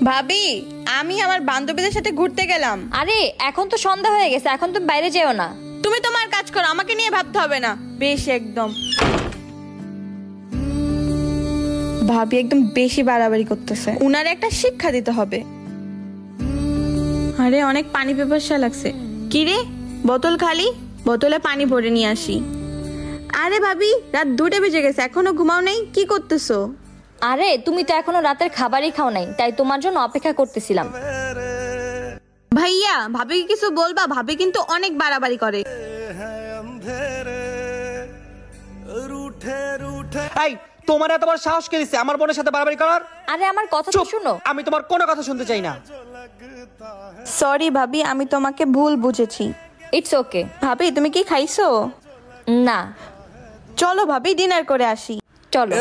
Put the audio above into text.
ভাবি, আমি আমার বান্ধবীদের সাথে ঘুরতে গেলাম। আরে এখন তো সন্ধ্যা হয়ে গেছে, এখন তুমি বাইরে যেও না। তুমি তোমার কাজ করো, আমাকে নিয়ে ভাবতে হবে না। বেশ একদম ভাবি একদম বেশি বাড়াবাড়ি করতেছে, উনার একটা শিক্ষা দিতে হবে। আরে অনেক পানি পিপাসা লাগছে। কি রে, বোতল খালি, বোতলে পানি ভরে নিয়ে আসি। আরে ভাবি, রাত 2টা বেজে গেছে, এখনো ঘুমাও নাই? কি করতেছো? আরে তুমি তো এখনো রাতের খাবারই খাও নাই, তাই তোমার জন্য অপেক্ষা করতেছিলাম। ভাইয়া, ভাবিকে কিছু বলবা, ভাবি কিন্তু অনেক বাড়াবাড়ি করে। এই, তোমার এত বড় সাহস কে দিছে আমার বোনের সাথে বাড়াবাড়ি করার? আরে আমার কথা তো শুনো। আমি তোমার কোনো কথা শুনতে চাই না। সরি ভাবি, আমি তোমাকে ভুল বুঝেছি। It's okay. ভাবি, তুমি কি খাইছো? না। চলো ভাবি, ডিনার করে আসি। চলো।